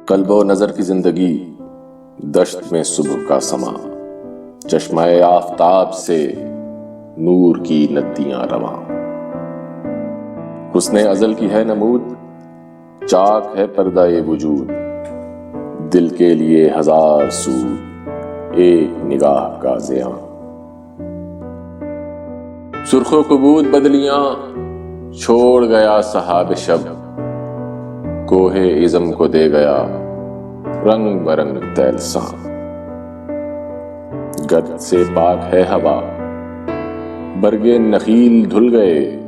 قلب و نظر کی زندگی دشت میں صبح کا سما، چشمہ آفتاب سے نور کی ندیاں رواں۔ حسن ازل کی ہے نمود، چاک ہے پردہ وجود، دل کے لیے ہزار سود ایک نگاہ کا زیاں۔ سرخ و کبود بدلیاں چھوڑ گیا سحاب شب، کوہ عزم کو دے گیا رنگ برنگ طیلساں۔ گرد سے پاک ہے ہوا، برگے نخیل دھل گئے،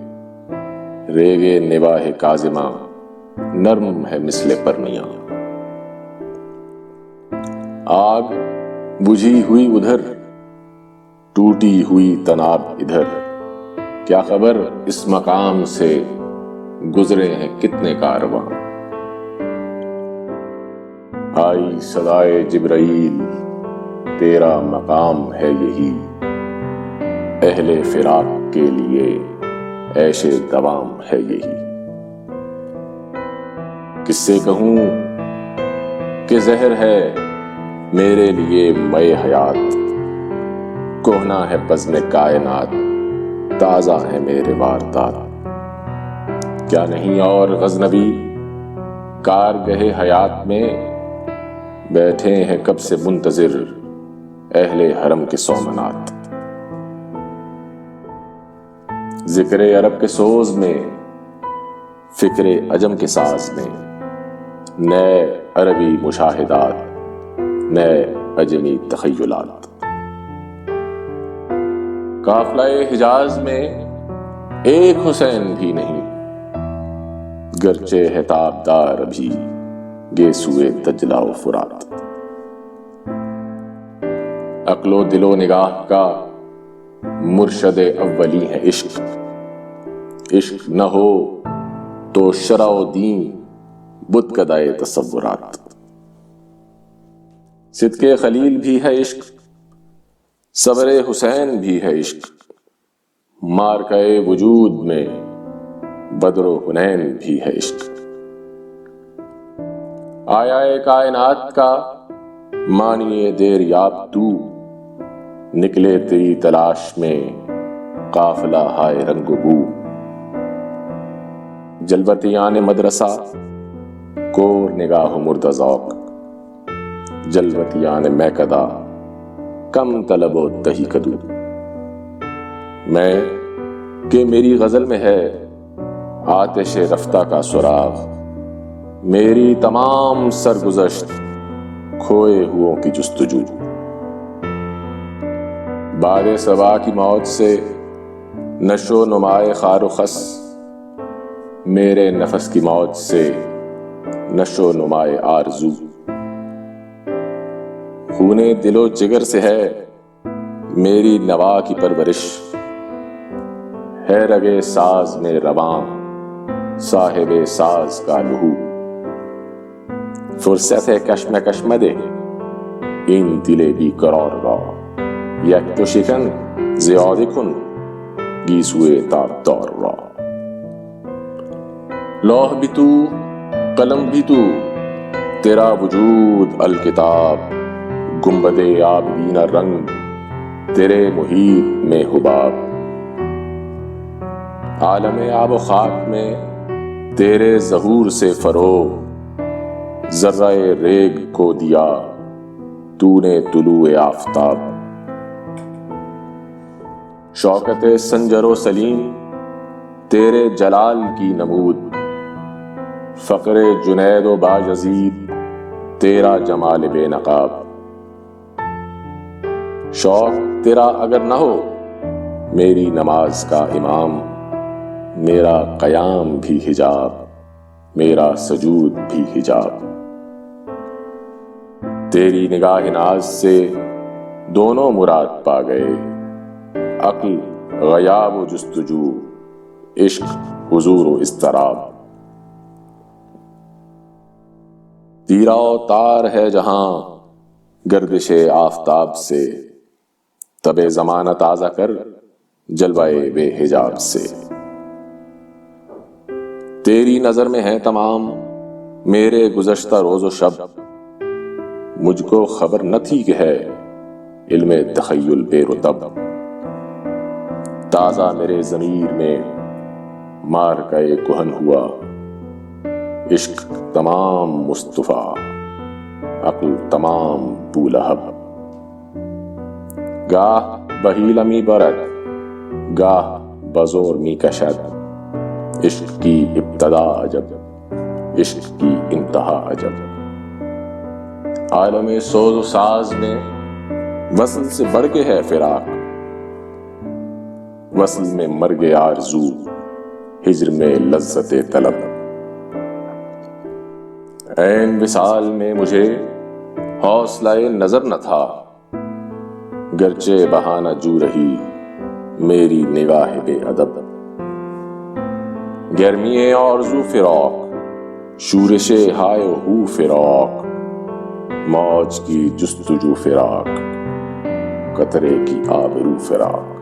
ریگے نواہ کاظماں نرم ہے مثل پرنیاں۔ آگ بجھی ہوئی ادھر، ٹوٹی ہوئی تناب ادھر، کیا خبر اس مقام سے گزرے ہیں کتنے کارواں۔ آئی صدائے جبرائیل تیرا مقام ہے یہی، اہل فراق کے لیے عیش دوام ہے یہی۔ کس سے کہوں کہ زہر ہے میرے لیے مے حیات، کہنا ہے بزم کائنات تازہ ہے میرے واردات۔ کیا نہیں اور غزنبی کارگہ حیات میں بیٹھے ہیں کب سے منتظر اہل حرم کے سومنات۔ ذکر عرب کے سوز میں، فکر عجم کے ساز میں، نئے عربی مشاہدات، نئے عجمی تخیلات۔ قافلہ حجاز میں ایک حسین بھی نہیں، گرچہ ہے تابدار ابھی گیسوئے دجلہ و فرات۔ عقل و دل و نگاہ کا مرشد اولی ہے عشق، عشق نہ ہو تو شرع و دین بت کدائے تصورات۔ صدق خلیل بھی ہے عشق، صبر حسین بھی ہے عشق، مارکہ وجود میں بدر و حنین بھی ہے عشق۔ آیا کائنات کا معنی دیر یاب تو، نکلے تیری تلاش میں قافلہ ہائے رنگ و بو۔ جلوتیان مدرسہ کور نگاہ و مردہ ذوق، جلوتیان میکدہ کم طلب و تہی کدو۔ میں کہ میری غزل میں ہے آتش رفتہ کا سراغ، میری تمام سرگزشت کھوئے ہوئوں کی جستجو۔ باد صبا کی موت سے نشو نمائے خار و خس، میرے نفس کی موت سے نشو نمائے آرزو۔ خون دل و جگر سے ہے میری نوا کی پرورش، ہے رگے ساز میں رواں صاحب ساز کا لہو۔ فرصت ہے کشم کشمدے این دل بی قرار را، یک تو شکن زیاده کن گیسوئے تابدار را۔ لوح بھی تو قلم بھی تو، تیرا وجود الکتاب، گنبد آبگینہ رنگ تیرے محیط میں حباب۔ عالم آب و خاک میں تیرے ظہور سے فروغ، ذرہ ریگ کو دیا تو نے طلوع آفتاب۔ شوکت سنجر و سلیم تیرے جلال کی نمود، فقر جنید و باجزید تیرا جمال بے نقاب۔ شوق تیرا اگر نہ ہو میری نماز کا امام، میرا قیام بھی حجاب، میرا سجود بھی حجاب۔ تیری نگاہ ناز سے دونوں مراد پا گئے، عقل غیاب و جستجو، عشق حضور و اضطراب۔ تیرا و تار ہے جہاں گردش آفتاب سے، تب زمانہ تازہ کر جلوائے بے حجاب سے۔ تیری نظر میں ہے تمام میرے گزشتہ روز و شب مجھ کو خبر نہ تھی کہ ہے علم تخیل بے رتب، تازہ میرے ضمیر میں مار کا ایک کہن ہوا، عشق تمام مصطفیٰ عقل تمام بولہب، گاہ بہیل می برد گاہ بزور می کشد، عشق کی ابتدا عجب عشق کی انتہا عجب، عالم سوز و ساز میں وصل سے بڑھ کے ہے فراق، وصل میں مرگ آرزو ہجر میں لذت طلب، عین وصال میں مجھے حوصلہ نظر نہ تھا، گرچہ بہانہ جو رہی میری نگاہ بے ادب، گرمی آرزو فراق شورش ہائے ہو فراق، موج کی جستجو فراق قطرے کی آبرو فراق۔